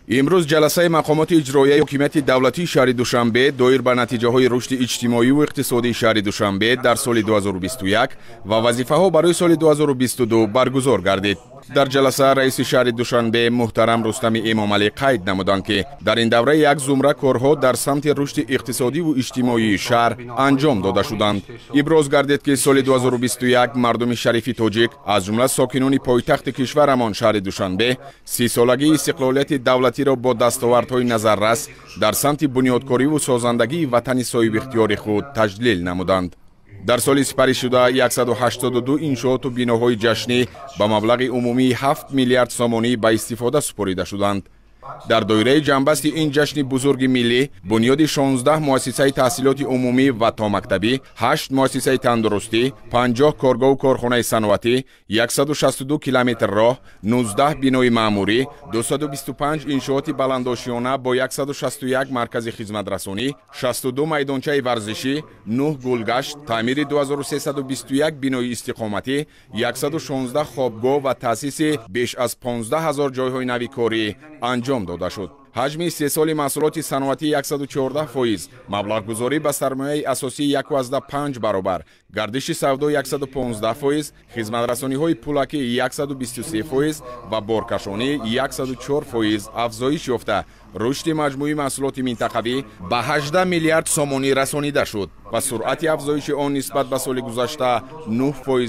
امروز جلسه مقامات اجرایی حکومت دولتی شهر دوشنبه دایر به نتیجه‌های رشد اجتماعی و اقتصادی شهر دوشنبه در سال 2021 و وظیفه‌ها برای سال 2022 برگزار گردید. در جلسه رئیس شهر دوشنبه محترم رستم امامعلی قید نمودند که در این دوره یک زمره کارها در سمت رشد اقتصادی و اجتماعی شهر انجام داده شدند. ابراز گردید که سال 2021 مردم شریف تاجیک از جمله ساکنان پایتخت کشورمان شهر دوشنبه 30 سالگی استقلالیت دولتی را با دستاوردهای نظررس در سمت بنیادکاری و سازندگی وطن صاحب اختیار خود تجلیل نمودند. در سال سپری شده 182 انشاءات و بناهای جشنی با مبلغ عمومی 7 میلیارد سامانی به استفاده سپرده شدند. در دایره جنبست این جشن بزرگ ملی بنیاد 16 مؤسسه تحصیلات عمومی و تا مکتبی، 8 مؤسسه تندرستی، 50 کارگاه و کارخانه صنعتی، 162 کیلومتر راه، 19 بنای معموری، 225 انشاءات بلندآشیانه با 161 مرکز خدمت رسانی، 62 میدانچه ورزشی، 9 گلگشت، تعمیر 2321 بنای استقامتی، 116 خوابگاه و تأسیس بیش از 15000 جایهای نوی کاری انجام داده شد. حجم 3 سال محصولات صنعتی 114%، مبلغ گذاری به سرمایه اساسی 1.5 برابر، گردش سودا 115%، خدمت رسانی های پولکی 123% و بارکشانی 104% افزایش یافته رشد مجموعی محصولات منطقوی به 18 میلیارد سامانی رسانیده شد و سرعت افزایش آن نسبت به سال گذشته 9%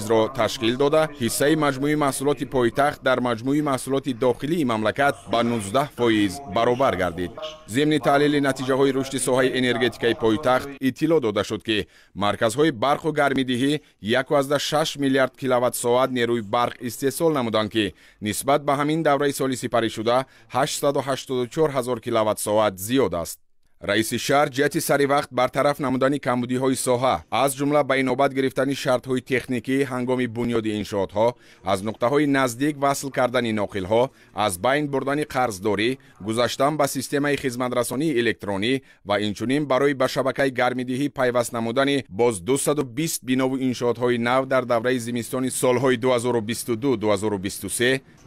را تشکیل داده. حصه مجموعی محصولات پایتخت در مجموعی محصولات داخلی مملکت به 19% برابر گردید. ضمن تحلیل نتیجه های رشد ساحه انرژتیکی پایتخت اطلاع داده شد که مرکزهای برق و گرمیدهی 1.6 میلیارد کیلووات ساعت نیروی برق استحصال نمودند که نسبت به همین دوره سال سپری شده 884,000 کیلووات ساعت زیاد است. رئیس شهر جهت سری وقت برطرف نمودن کمبودی های ساحه از جمله به نوبت گرفتن شرط های تکنیکی هنگام بنیاد انشاءات ها، از نقطه های نزدیک وصل کردن ناقل ها، از بین بردن قرضداری، گذاشتن به سیستم خدمت رسانی الکترونی و اینچنین برای به شبکه گرمیدهی پیوست نمودن باز 220 بنا و انشاءات های نو در دوره زمستان سالهای 2022-2023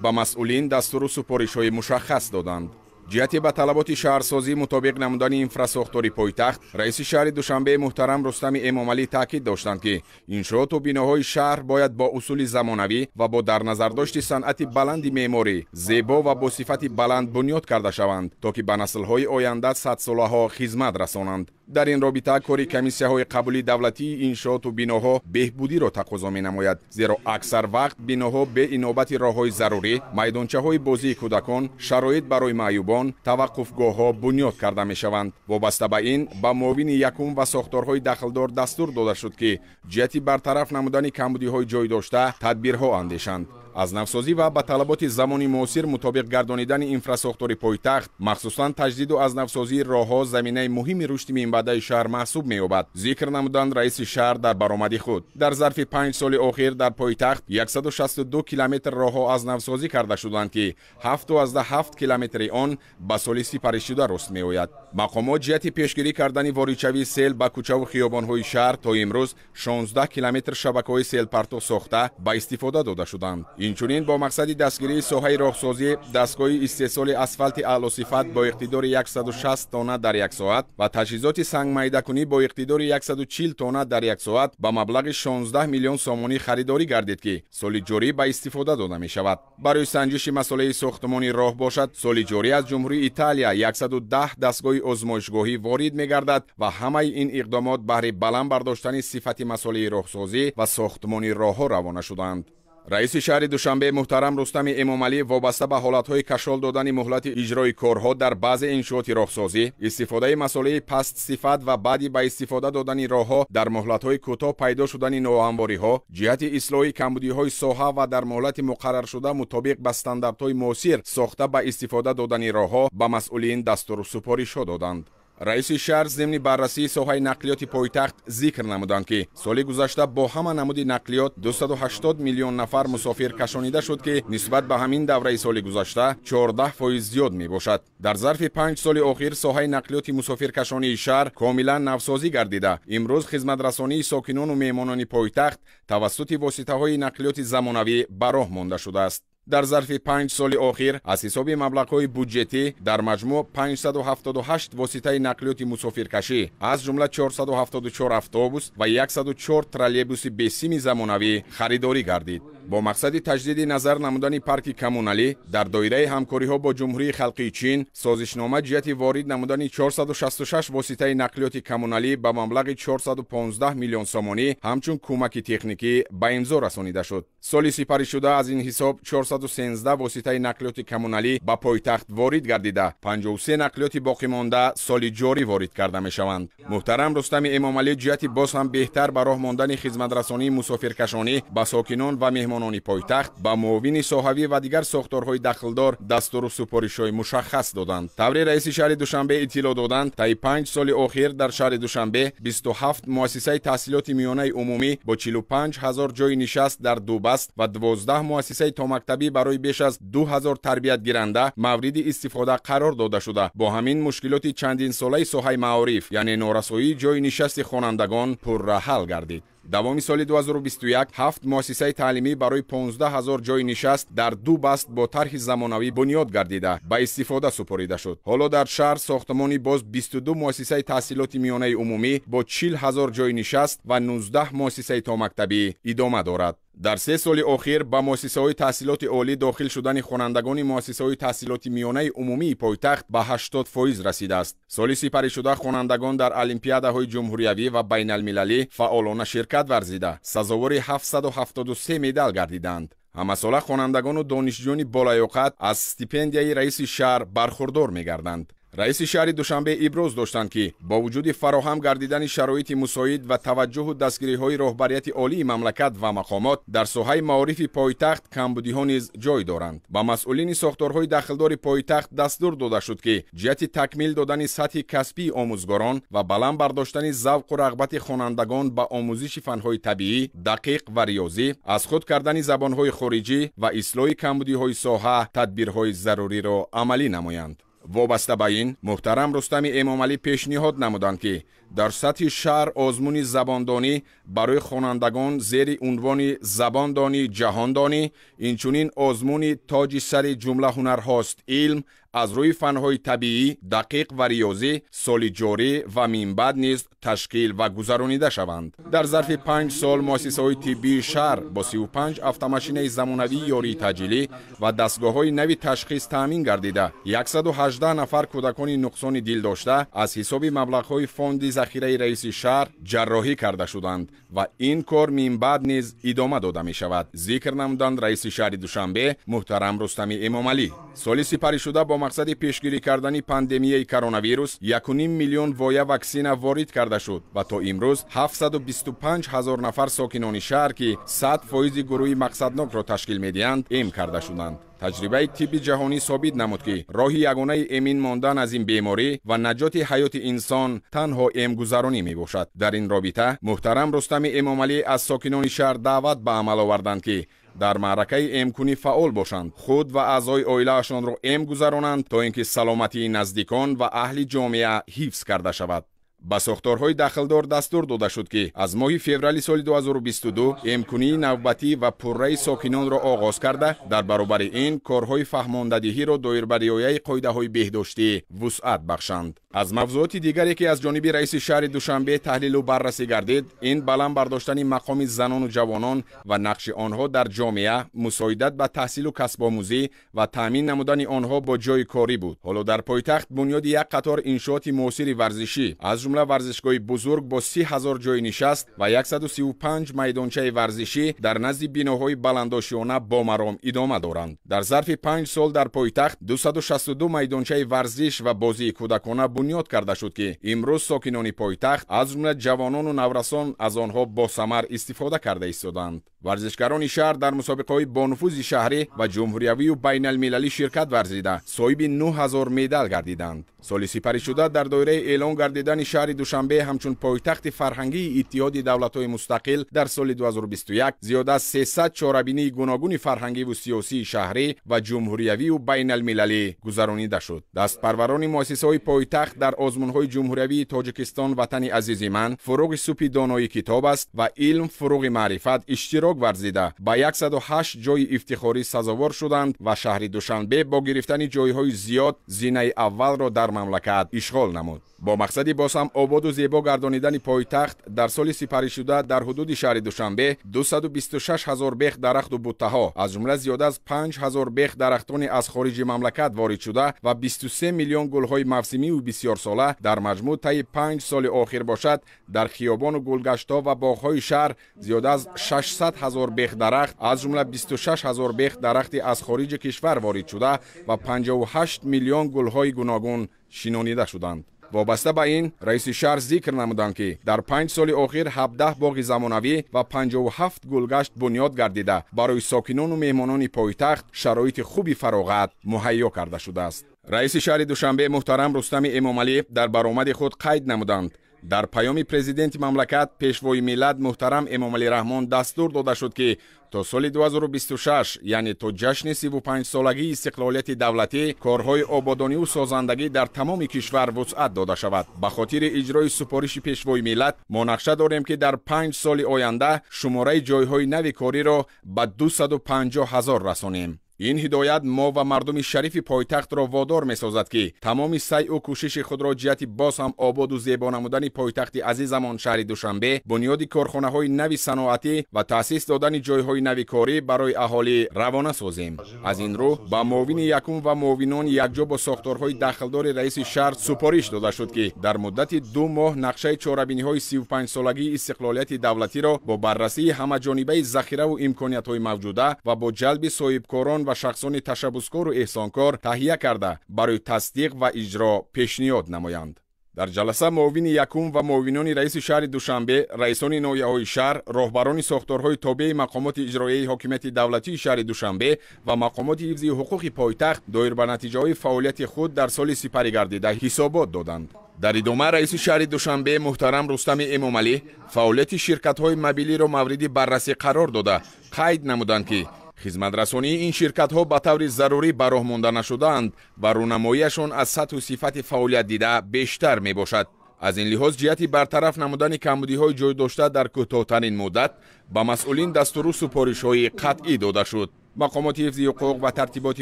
به مسئولین دستور و سپارش های مشخص دادند. جهت به طلبات شهرسازی مطابق نمودن انفراساختاری پایتخت، رئیس شهر دوشنبه محترم رستم امامعلی تاکید داشتند که انشاءات و بناهای شهر باید با اصول زمانوی و با در نظر داشت صنعت بلند معماری زیبا و با صفت بلند بنیاد کرده شوند تا که به نسل‌های آینده 100 ساله ها خدمت رسانند. در این رابطه کاری کمیسیه های قبولی دولتی انشاءات و بناها بهبودی را تقاضا می نماید، زیرا اکثر وقت بناها به انابت راههای ضروری، میدانچه های بازی کودکان، شرایط برای معیوبان، توقفگاه ها بنیاد کرده می شوند. وابسته به این به معاون یکم و ساختارهای دخلدار دستور داده شد که جهت برطرف نمودن کمبودی های جای داشته تدبیرها اندیشند. از نوسازی و به طلبات زمانی معاصر مطابق گردانیدن انفراساختار پایتخت، مخصوصا تجدید و از نوسازی راهها زمینه مهم رشد منبع شهر محسوب می‌یابد. ذکر نمودند رئیس شهر در برآمد خود. در ظرف 5 سال اخیر در پایتخت 162 کیلومتر راهها از نوسازی کرده شدند که 7 کیلومتر آن به سال سپری شده رست می‌آید. مقامات جهت پیشگیری کردن واریدشوی سیل به کوچه و خیابان‌های شهر تا امروز 16 کیلومتر شبکه‌های سیل پرتو ساخته به استفاده داده شدند. اینچنین با مقصد دستگیری ساحه راهسازی، دستگاه استحصال اسفالت اعلی صفت با اقتدار 160 تن در یک ساعت و تجهیزات سنگ میده کنی با اقتدار 140 تن در یک ساعت با مبلغ 16 میلیون سامانی خریداری گردید که سال جاری به استفاده داده می شود. برای سنجش مسئله ساختمانی راه باشد، سال جاری از جمهوری ایتالیا 110 دستگاه آزمایشگاهی وارد می گردد و همه این اقدامات بهره بلند برداشتن صفت مسئله راهسازی و ساختمانی راهها روانه شدند. رئیس شهر دوشنبه محترم رستم امامعلی وابسته به حالتهای کشال دادن مهلت اجرای کارها در بعض انشاءات راهسازی، استفاده مسئله پست صفت و بعدی به استفاده دادن راهها در مهلت‌های کوتاه پیدا شدن نوآماری‌ها، جهت اصلاح کمبودی‌های ساحه و در مهلت مقرر شده مطابق به استانداردهای معاصر ساخته به استفاده دادن راهها به مسئولین دستور و سپارش دادند. رئیس شهر ضمن بررسی ساحه نقلیات پایتخت ذکر نمودند که سال گذشته با همه نمود نقلیات 280 میلیون نفر مسافر کشانیده شد که نسبت به همین دوره سال گذشته 14% زیاد می باشد. در ظرف 5 سال اخیر ساحه نقلیات مسافر کشانی شهر کاملا نوسازی گردیده. امروز خدمت رسانی ساکنان و مهمانان پایتخت توسط واسطه های نقلیات زمانوی به راه مانده شده است. дар зарфи 5 соли охир аз ҳисоби маблағҳои буҷетӣ дар маҷмӯъ 578 воситаи нақлиёти мусофиркашӣ аз ҷумла 474 автобус ва 104 троллейбуси бесими замонавӣ харидорӣ гардид. бо мақсади таҷдиди назар намудани парки коммуналӣ дар доираи ҳамкориҳо бо ҷумҳурии халқии чин созишнома ҷиҳати ворид намудани 466 воситаи нақлиёти коммуналӣ ба маблағи 415 миллион сомонӣ ҳамчун кӯмаки техникӣ ба имзо расонида шуд. соли сипаришуда аз ин ҳисоб 413 воситаи нақлиёти коммуналӣ ба пойтахт ворид гардида 53 нақлиёти боқимонда соли ҷорӣ ворид карда мешаванд. муҳтарам Рустами Эмомалӣ ҷиҳати боз ҳам беҳтар ба роҳ мондани хизматрасонии мусофиркашонӣ ба сокинон ва меҳмонони пойтахт ба муовини соҳавӣ ва дигар сохторҳои дахлдор дастуру супоришҳои мушаххас доданд. таври раиси шаҳри Душанбе иттилоъ доданд, таи 5 соли охир дар шаҳри Душанбе 27 муассисаи таҳсилоти миёнаи умумӣ бо 45 000 ҷойи нишаст дар дубаст ва 12 муассисаи томактабӣ барои беш аз 2000 тарбиятгиранда мавриди истифода қарор дода шуда бо ҳамин мушкилоти чандинсолаи соҳаи маориф яъне норасоии ҷойи нишасти хонандагон пурра ҳал гардид. давоми соли 2021 7 муассисаи таълимӣ барои 15 000 ҷойи нишаст дар ду баст бо тарҳи замонавӣ бунёд гардида ба истифода супорида шуд. ҳоло дар шаҳр сохтмони боз 22 муассисаи таҳсилоти миёнаи умумӣ бо 40 000 ҷойи нишаст ва 19 муассисаи томактабӣ идома дорад. дар 3 соли охир ба муассисаҳои таҳсилоти олӣ дохил шудани хонандагони муассисаҳои таҳсилоти миёнаи умумии пойтахт ба 80% расидааст. соли сипаришуда хонандагон дар олимпиадаҳои ҷумҳуриявӣ ва байналмилалӣ фаъолона ширкат варзида сазовори 773 медал гардиданд. ҳамасола хонандагону донишҷӯёни болаёқат аз стипендияи раиси шаҳр бархурдор мегарданд. раиси шаҳри Душанбе иброз доштанд ки бо вуҷуди фароҳам гардидани шароити мусоид ва таваҷҷӯҳу дастгириҳои роҳбарияти олии мамлакат ва мақомот дар соҳаи маорифи пойтахт камбудиҳо низ ҷой доранд. ба масъулини сохторҳои дахлдори пойтахт дастур дода шуд ки ҷиҳати такмил додани сатҳи касбии омӯзгорон ва баланд бардоштани завқу рағбати хонандагон ба омӯзиши фанҳои табиӣ, дақиқ ва риёзӣ, аз худ кардани забонҳои хориҷӣ ва ислоҳи камбудиҳои соҳа тадбирҳои заруриро амалӣ намоянд. вобаста ба ин муҳтарам Рустами Эмомалӣ пешниҳод намуданд ки дар сатҳи шаҳр озмуни забондонӣ барои хонандагон зери унвони забондонӣ ҷаҳондонӣ инчунин озмуни тоҷи сари ҷумла ҳунарҳост илм аз рӯи фанҳои табиӣ, дақиқ ва риёзӣ соли ҷорӣ ва минбаъд низ ташкил ва гузаронида шаванд. дар зарфи 5 сол муассисаҳои тиббии шаҳр бо 35 автомашинаи замонавии ёрии таъҷилӣ ва дастгоҳҳои нави ташхис таъмин гардида 118 нафар кӯдакони нуқсони дил дошта аз ҳисоби маблағҳои фонди захираи раиси шаҳр ҷарроҳӣ карда шуданд ва ин кор минбаъд низ идома дода мешавад, зикр намуданд раиси шаҳри Душанбе муҳтарам Рустами Эмомалӣ. соли сипаришуда бо мақсади пешгирӣ кардани пандемияи коронавирус 1,5 миллион воя ваксина ворид карда шуд ва то имрӯз 725 000 нафар сокинони шаҳр ки 100% гурӯҳи мақсаднокро ташкил медиҳанд эм карда шуданд. таҷрибаи тибби ҷаҳонӣ собит намуд ки роҳи ягонаи эмин мондан аз ин беморӣ ва наҷоти ҳаёти инсон танҳо эмгузаронӣ мебошад. дар ин робита муҳтарам Рустами Эмомалӣ аз сокинони шаҳр даъват ба амал оварданд ки дар маъракаи эмкунӣ фаъол бошанд, худ ва аъзои оилаашонро эм гузаронанд то ин ки саломатии наздикон ва аҳли ҷомеа ҳифз карда шавад. ба сохторҳои дахлдор дастур дода шуд ки аз моҳи феврали соли 2022 эмкунии навбатӣ ва пурраи сокинонро оғоз карда дар баробари ин корҳои фаҳмондадиҳиро доир ба риояи қоидаҳои беҳдоштӣ вусъат бахшанд. аз мавзӯоти дигаре ки аз ҷониби раиси шаҳри Душанбе таҳлилу баррасӣ гардид, ин баланд бардоштани мақоми занону ҷавонон ва нақши онҳо дар ҷомеа, мусоидат ба таҳсилу касбомӯзӣ ва таъмин намудани онҳо бо ҷойи корӣ буд. ҳоло дар пойтахт бунёди як қатор иншооти муосири варзишӣ аз ҷумла варзишгоҳи бузург бо 30 000 ҷойи нишаст ва 135 майдончаи варзишӣ дар назди биноҳои баландошиёна бомаром идома доранд. дар зарфи 5 сол дар пойтахт 262 майдончаи варзиш ва бозии кӯдакона бунёд карда шуд ки имрӯз сокинони пойтахт аз ҷумла ҷавонону наврасон аз онҳо босамар истифода карда истоданд. варзишгарони шаҳр дар мусобиқаҳои бонуфузи шаҳрӣ ва ҷумҳуриявию байналмилалӣ ширкат варзида соҳиби 9000 медал гардиданд. соли сипаришуда дар доираи эълон гардидани шаҳри Душанбе ҳамчун пойтахти фарҳангии иттиҳоди давлатҳои мустақил дар соли 2021 зиёда аз 300 чорабинии гуногуни фарҳангиву сиёсии шаҳрӣ ва ҷумҳуриявию байналмилалӣ гузаронида шуд. дастпарварони муассисаҳои пойтахт дар озмунҳои ҷумҳуриявии тоҷикистон ватани азизи ман фуруғи субҳи донои китоб аст ва илм фуруғи маърифат иштирок اشتراک ورزیده به 108 جای افتخاری سزاوار شدند و شهر دوشنبه با گرفتن جایهای زیاد زینه اول را در مملکت اشغال نمود. با مقصد باز هم آباد و زیبا گردانیدن پایتخت در سال سپری شده در حدود شهر دوشنبه 226,000 بیخ درخت و بوته‌ها از جمله زیاد از 5,000 بیخ درختان از خارج مملکت وارد شده و 23 میلیون گل‌های موسمی و بسیار ساله در مجموع طی 5 سال آخر باشد در خیابان و گلگشت‌ها و باغ‌های شهر زیاد از 600,000 بیخ درخت از جمله 26,000 بیخ درخت از خارج کشور وارد شده و 58 میلیون گل‌های گوناگون شنانیده شدند. وابسته به این رئیس شهر ذکر نمودند که در 5 سال آخر 17 باغ زمانوی و 57 گلگشت بنیاد گردیده برای ساکنان و مهمانان پایتخت شرایط خوبی فراغت مهیا کرده شده است. رئیس شهر دوشنبه محترم رستم امامعلی در برآمد خود قید نمودند در پیام پرزیدنت مملکت پیشوای ملت محترم امامعلی رحمان دستور داده شد که تا سال 2026 یعنی تا جشن 35 سالگی استقلالیت دولتی کارهای آبادانی و سازندگی در تمام کشور وسعت داده شود. به خاطر اجرای سفارش پیشوای ملت ما نقشه داریم که در 5 سال آینده شماره جایهای نو کاری را به 250,000 رسانیم. این هدایت ما و مردم شریف پایتخت را وادار می سازد که تمام سعی و کوشش خود را جهت باز هم آباد و زیبا نمودن پایتخت عزیزمان شهر دوشنبه، بنیاد کارخانه های نوی صنعتی و تأسیس دادن جایهای نوی کاری برای اهالی روانه سازیم. از این رو با معاون یکم و معاونان یکجا با ساختارهای داخلدار رئیس شهر سپارش داده شد که در مدت 2 ماه نقشه چهاربینی های 35 سالگی استقلالیت دولتی را با بررسی همه جانبه ذخیره و امکانات های موجوده و با جلب صاحبکاران و شخصان تشبثکار و احسانکار تهیه کرده برای تصدیق و اجرا پیشنهاد نمایند. در جلسه معاون یکم و معاونان رئیس شهر دوشنبه، رئیسان ناحیه‌های شهر، راهبران ساختارهای تابع مقامات اجرایی حاکمیت دولتی شهر دوشنبه و مقامات حفظ حقوق پایتخت دایر به نتیجه‌های فعالیت خود در سال سپری گردیده حسابات دادند. در ادامه رئیس شهر دوشنبه محترم رستم امامعلی فعالیت شرکت‌های موبیلی را مورد بررسی قرار داده قید نمودند که خدمترسانی این شرکت‌ها به طور ضروری به راه مانده نشده‌اند و رونماییشان از سطح و صفت فعالیت دیده بیشتر می باشد. از این لحاظ جهت برطرف نمودن کمبودی‌های جای داشته در کوتاه‌ترین مدت به مسئولین دستور و سفارش‌های قطعی داده شد. مقامات حفظ حقوق و ترتیبات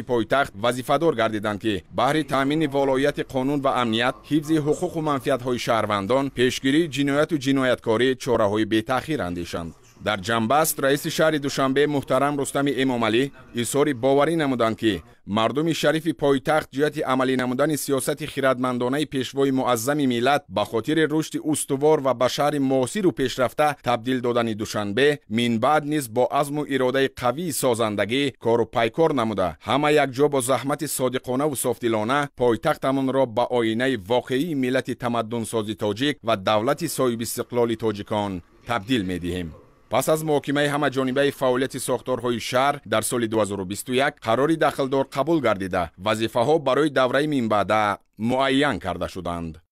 پایتخت وظیفه‌دار گردیدند که بهر تامین ولایت قانون و امنیت، حفظ حقوق و منفعت‌های شهروندان، پیشگیری جنایت و جنایتکاری چاره‌های بی‌تأخیر اندیشند. در جنبست رئیس شهر دوشنبه محترم رستم امامعلی اظهار باوری نمودند که مردم شریف پایتخت جهت عملی نمودن سیاست خردمندانه پیشوای معظم ملت به خاطر رشد استوار و به شهر معاصر و پیشرفته تبدیل دادن دوشنبه من بعد نیز با عزم و اراده قوی سازندگی کار و پیکار نموده همه یک جا با زحمت صادقانه و صافدلانه پایتختمان را به آینه واقعی ملت تمدن سازی تاجیک و دولت صاحب استقلال تاجیکان تبدیل می دهیم. پس از محاکمه همه جانبه فعالیت ساختارهای شهر در سال 2021 قراری داخلدار قبول گردیده وظیفه‌ها برای دوره من بعد معین کرده شدند.